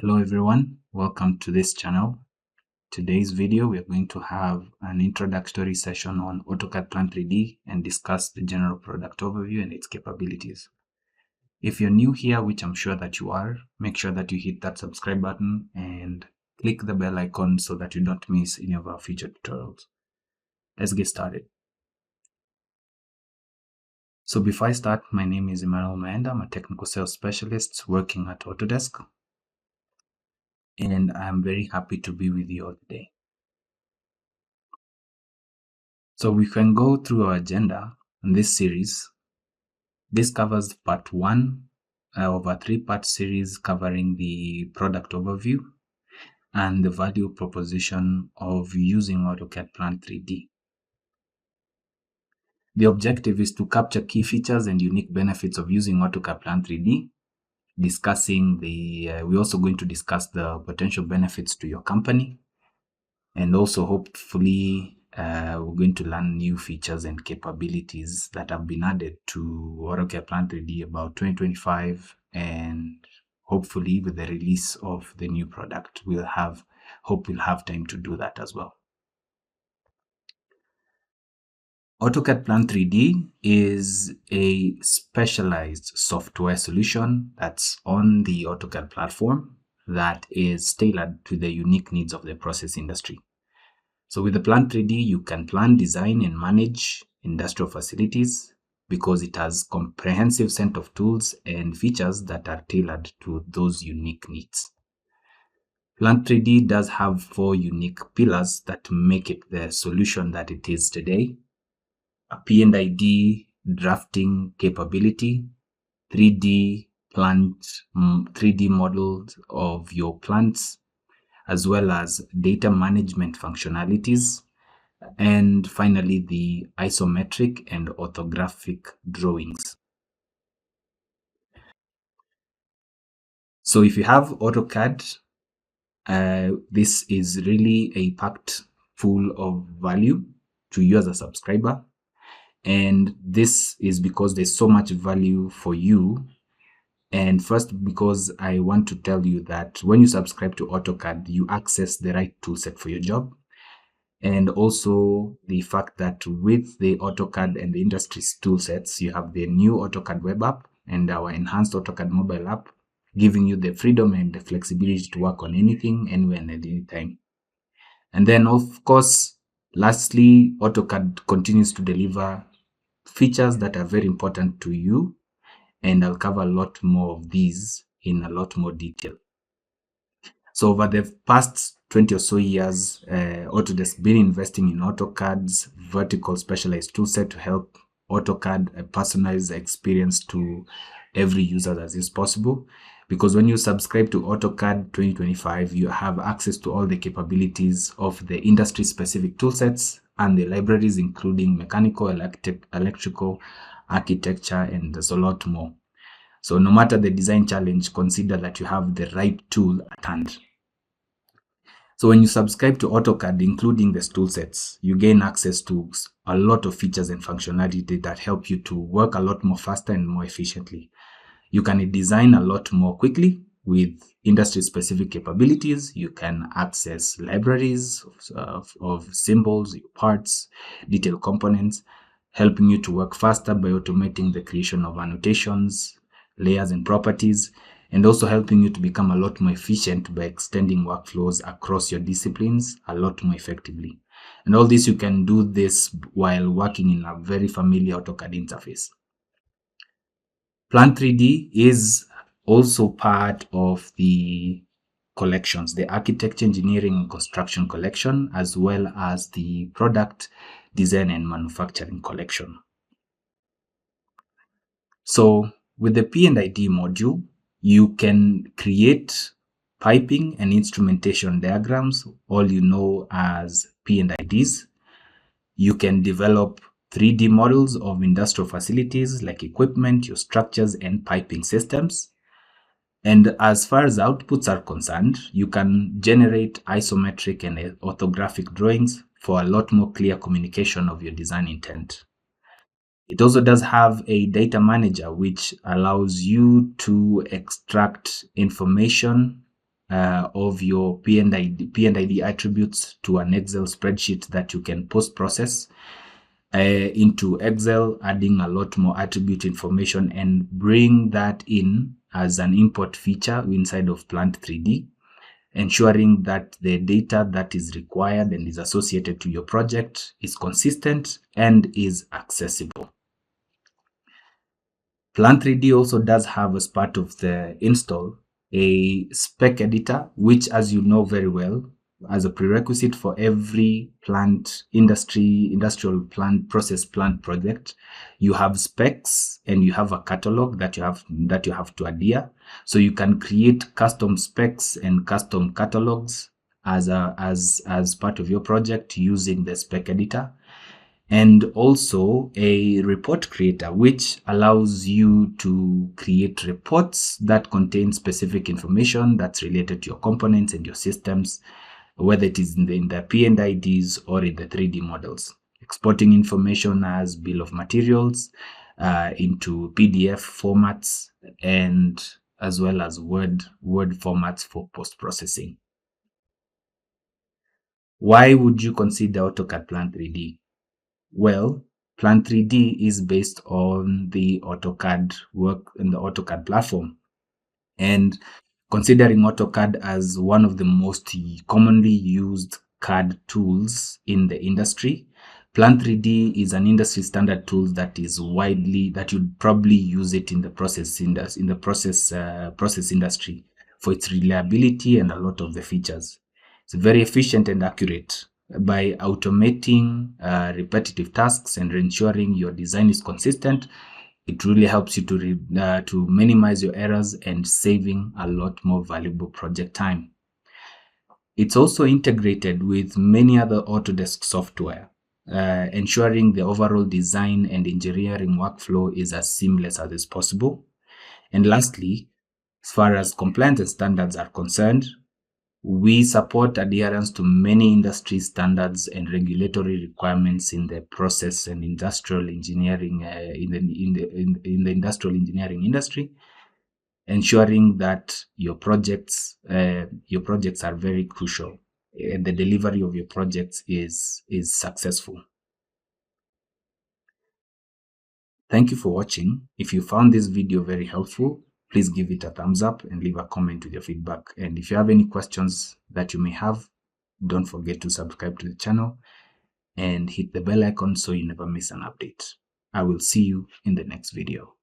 Hello everyone, welcome to this channel. Today's video we are going to have an introductory session on AutoCAD Plant 3D and discuss the general product overview and its capabilities. If you're new here, which I'm sure that you are, make sure that you hit that subscribe button and click the bell icon so that you don't miss any of our future tutorials. Let's get started. So before I start, my name is Emmanuel Maenda. I'm a technical sales specialist working at Autodesk, and I'm very happy to be with you all today. So we can go through our agenda in this series. This covers part 1 of a 3-part series covering the product overview and the value proposition of using AutoCAD Plant 3D. The objective is to capture key features and unique benefits of using AutoCAD Plant 3D, we're also going to discuss the potential benefits to your company, and also hopefully we're going to learn new features and capabilities that have been added to AutoCAD Plant 3D about 2025, and hopefully with the release of the new product we'll have time to do that as well. AutoCAD Plant 3D is a specialized software solution that's on the AutoCAD platform that is tailored to the unique needs of the process industry. So with the Plant 3D, you can plan, design, and manage industrial facilities because it has comprehensive set of tools and features that are tailored to those unique needs. Plant 3D does have 4 unique pillars that make it the solution that it is today: a P&ID drafting capability, 3D models of your plants, as well as data management functionalities, and finally the isometric and orthographic drawings. So if you have AutoCAD, this is really a packed full of value to you as a subscriber, and this is because there's so much value for you. And first, because I want to tell you that when you subscribe to AutoCAD, you access the right toolset for your job. And also the fact that with the AutoCAD and the industry's toolsets, you have the new AutoCAD web app and our enhanced AutoCAD mobile app, giving you the freedom and the flexibility to work on anything, anywhere, and at any time. And then, of course, lastly, AutoCAD continues to deliver features that are very important to you, and I'll cover a lot more of these in a lot more detail. So over the past 20 or so years, Autodesk been investing in AutoCAD's vertical specialized toolset to help AutoCAD personalize the experience to every user as is possible. Because when you subscribe to AutoCAD 2025, you have access to all the capabilities of the industry-specific toolsets and the libraries, including mechanical, electrical, architecture, and there's a lot more. So no matter the design challenge, consider that you have the right tool at hand. So when you subscribe to AutoCAD, including the toolsets, you gain access to a lot of features and functionality that help you to work a lot more faster and more efficiently. You can design a lot more quickly with industry-specific capabilities. You can access libraries of symbols, parts, detailed components, helping you to work faster by automating the creation of annotations, layers, and properties, and also helping you to become a lot more efficient by extending workflows across your disciplines a lot more effectively. And all this, you can do this while working in a very familiar AutoCAD interface. Plant 3D is also part of the collections, the architecture, engineering, and construction collection, as well as the product design and manufacturing collection. So with the P&ID module, you can create piping and instrumentation diagrams, all you know as P&IDs. You can develop 3D models of industrial facilities like equipment, your structures, and piping systems. And as far as outputs are concerned, you can generate isometric and orthographic drawings for a lot more clear communication of your design intent. It also does have a data manager, which allows you to extract information of your P&ID attributes to an Excel spreadsheet that you can post-process into Excel, adding a lot more attribute information and bring that in as an import feature inside of Plant 3D, ensuring that the data that is required and is associated to your project is consistent and is accessible. Plant 3D also does have, as part of the install, a spec editor, which, as you know very well, as a prerequisite for every industrial plant, process plant project, you have specs and you have a catalog that you have to adhere. So you can create custom specs and custom catalogs as part of your project using the spec editor. And also a report creator, which allows you to create reports that contain specific information that's related to your components and your systems, whether it is in the P&IDs or in the 3D models, exporting information as bill of materials into PDF formats, and as well as Word formats for post-processing. Why would you consider AutoCAD Plant 3D? Well, Plant 3D is based on the AutoCAD work in the AutoCAD platform. And considering AutoCAD as one of the most commonly used CAD tools in the industry, Plant 3D is an industry standard tool that you'd probably use it in the process industry for its reliability and a lot of the features. It's very efficient and accurate. By automating repetitive tasks and ensuring your design is consistent, it really helps you to minimize your errors and saving a lot more valuable project time. It's also integrated with many other Autodesk software, ensuring the overall design and engineering workflow is as seamless as is possible. And lastly, as far as compliance and standards are concerned, we support adherence to many industry standards and regulatory requirements in the process and industrial engineering in the industrial engineering industry, ensuring that your projects are very crucial and the delivery of your projects is successful. Thank you for watching. If you found this video very helpful, please give it a thumbs up and leave a comment with your feedback. And if you have any questions that you may have, don't forget to subscribe to the channel and hit the bell icon so you never miss an update. I will see you in the next video.